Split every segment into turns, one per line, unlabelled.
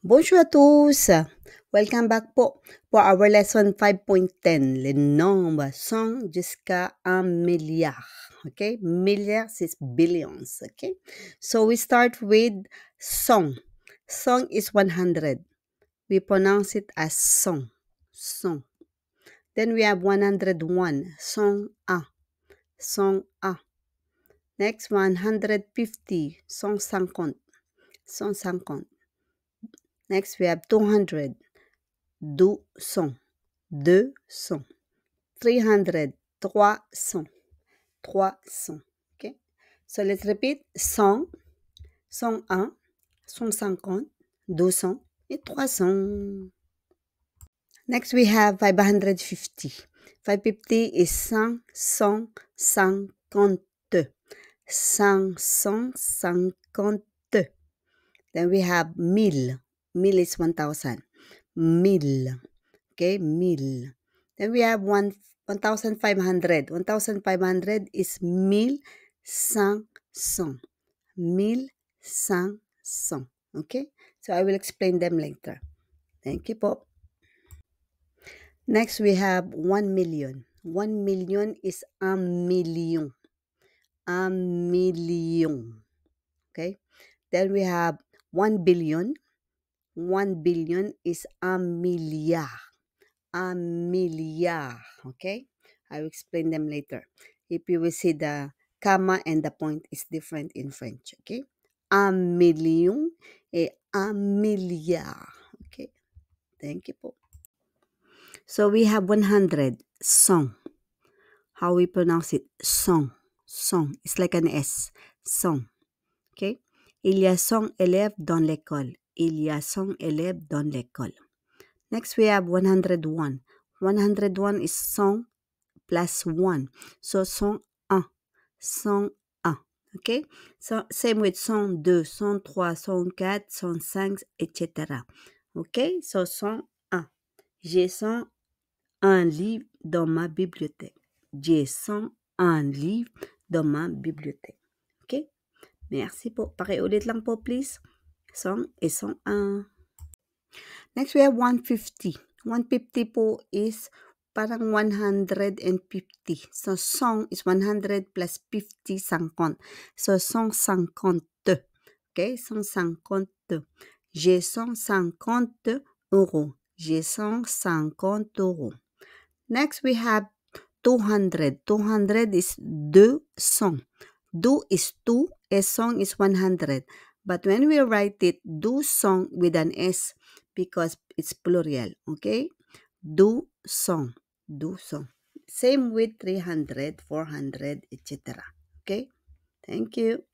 Bonjour à tous! Welcome back po for our lesson 5.10. Les nombres sont jusqu'à 1 milliard. Okay? Milliard is billions. Okay? So we start with song. Song is 100. We pronounce it as song. Song. Then we have 101. Song A. Song A. Next 150. Song 50. Song 50. Next we have 200. 200, 200, 300, 300, 300. Okay? So let's repeat 100, 101, 150, 200 et 300. Next we have 550. 550 is 550. 550. Then we have 1000. 1000 is 1000. 1000. Okay, 1000. Then we have 1500. 1500 is 1500. 1500. Okay, so I will explain them later. Thank you po. Next, we have 1 million. 1 million is a million. A million. Okay, then we have 1 billion. 1 billion is a milliard. A milliard. Okay, I will explain them later. If you will see the comma and the point is different in French. Okay, un million et un milliard. Okay, thank you po. So we have 100. Song. How we pronounce it? Song. Song. It's like an S. Song. Okay. Il y a 100 élèves dans l'école. Il y a 100 élèves dans l'école. Next we have 101. 101 is 100 plus 1. So 101. 101. Okay? So same with 102, 103, 104, 105, etc. Okay? So 101. J'ai 101 livres dans ma bibliothèque. J'ai 101 livres dans ma bibliothèque. Okay? Merci po. Pakiulit lang po please. 100 et 101. Next we have 150. 150 po is parang 150. So, 100 is 100 plus 50, 50. So, 150. Okay, 150. J'ai 150 euros. J'ai 150 euros. Next, we have 200. 200 is 200. 2 is 2, a song is 100. But when we write it, do song with an S because it's plural, okay? Do song. Do song. Same with 300, 400, etc. Okay? Thank you.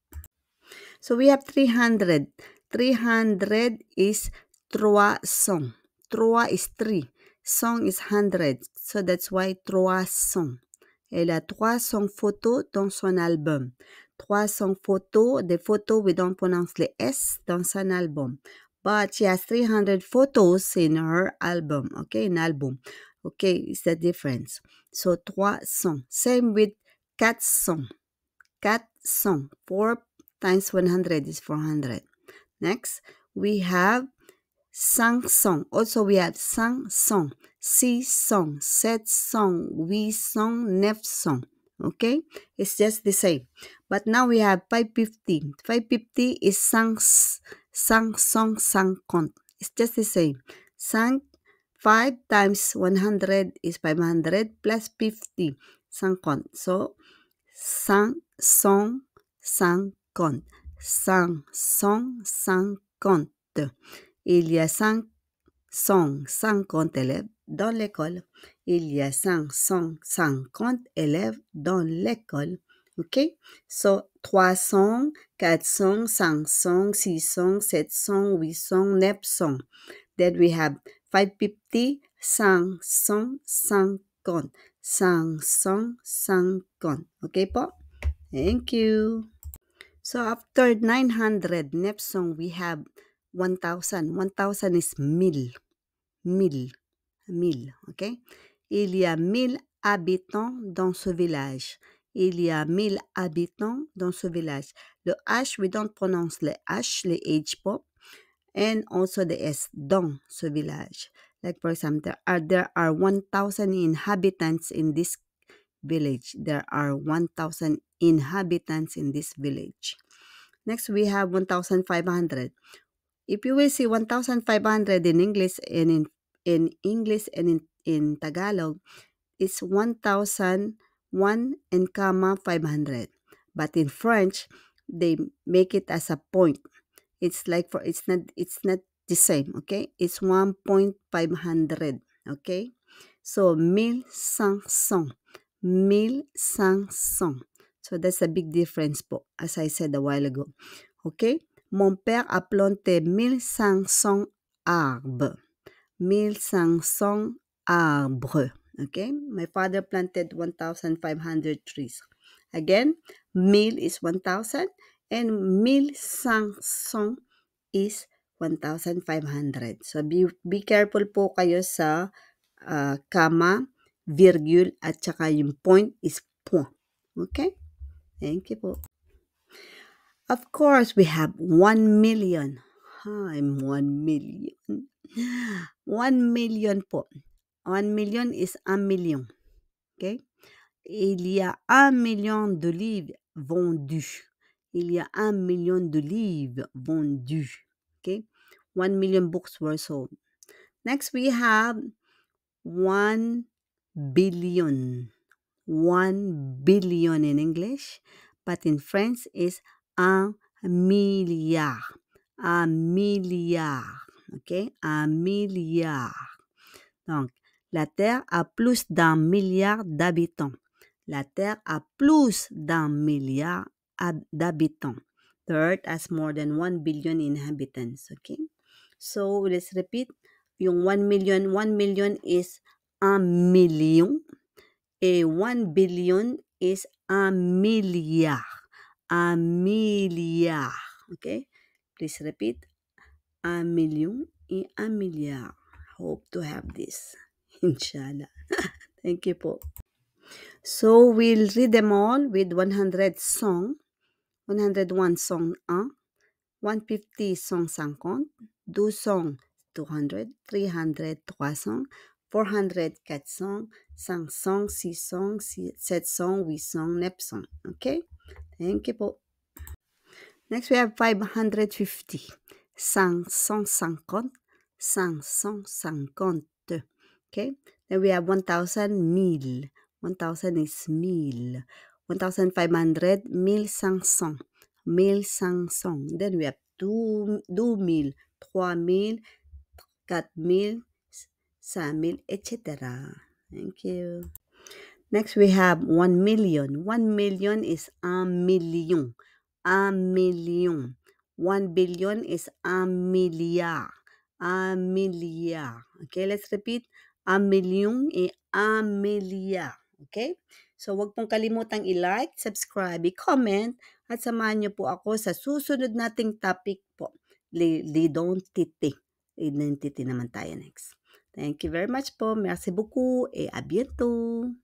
So we have 300. 300 is 300. 3 is 3. Song is 100. So that's why 300. Elle a 300 photos dans son album. 300 photos, des photos, we don't pronounce the S dans son album. But she has 300 photos in her album. Okay, in album. Okay, it's the difference. So 300. Same with 400. 400. 4 times 100 is 400. Next, we have 500. Also, we have 500, 600, 700, 800, 900. Okay? It's just the same. But now we have 550. 550 is 550. It's just the same. 5 times 100 is 500 plus 50. 50. So, 550. 550. Il y a 550 élèves dans l'école. Il y a 550 élèves dans l'école. Okay? So, 300, 400, 500, 600, 700, 800, 900. Then we have 550, 550. 550. Okay po? Thank you. So, after 900, next song we have 1000. 1000 is 1000. 1000. 1000. Okay? Il y a 1000 habitants dans ce village. Il y a 1000 habitants dans ce village. Le H, we don't pronounce le H, le H po. and also the S, dong, so village. Like for example, there are 1,000 inhabitants in this village. There are 1,000 inhabitants in this village. Next, we have 1,500. If you will see 1,500 in English and in English and in Tagalog, it's 1,001 and comma 500. But in French, they make it as a point. It's like it's not the same, okay? It's 1.500, okay? So 1,500. 1,500. So that's a big difference po, as I said a while ago. Okay? Mon père a planté 1,500 arbres. 1,500 arbres. Okay? My father planted 1,500 trees. Again, 1,000 is 1,000 and 1,500 is 1,500. So be careful po kayo sa comma, virgule, at saka yung point is point. Okay? Thank you po. Of course, we have 1 million. I'm 1 million. 1 million po. 1 million is 1 million. Okay? Il y a 1 million d'olives vendues. Il y a 1 million d'olives vendues. Okay? 1 million books were sold. Next, we have 1 billion. 1 billion in English, but in French is 1 milliard. 1 milliard. Okay? 1 milliard. Donc, la Terre a plus d'un milliard d'habitants. La Terre a plus d'un milliard d'habitants. The Earth has more than 1 billion inhabitants. Okay? So, let's repeat. Yung 1 million is 1 million. A 1 billion is 1 milliard. 1 milliard. Okay? Please repeat. 1 million et 1 milliard. Hope to have this. Inshallah. Thank you po. So, we'll read them all with 100 song. 101 song 1. 150 song 50. 200 200. 300 300. 400 400. 500 600. 700 800 900. Okay? Thank you po. Next, we have 550. 550. 550. Okay? Then we have 1,000, 1000. 1,000 is 1000. 1,500, 1,500. 1,500. Then we have 2,000, 3,000, 4,000, 5,000, etc. Thank you. Next, we have 1 million. 1 million is 1 million. 1 million. 1 billion is 1 milliard. 1 milliard. Okay, let's repeat. 1 million et 1 milliard. Okay? So, wag pong kalimutang i-like, subscribe, i-comment, at samahan niyo po ako sa susunod nating topic po. L'identité. Identity naman tayo next. Thank you very much po. Merci beaucoup et à bientôt.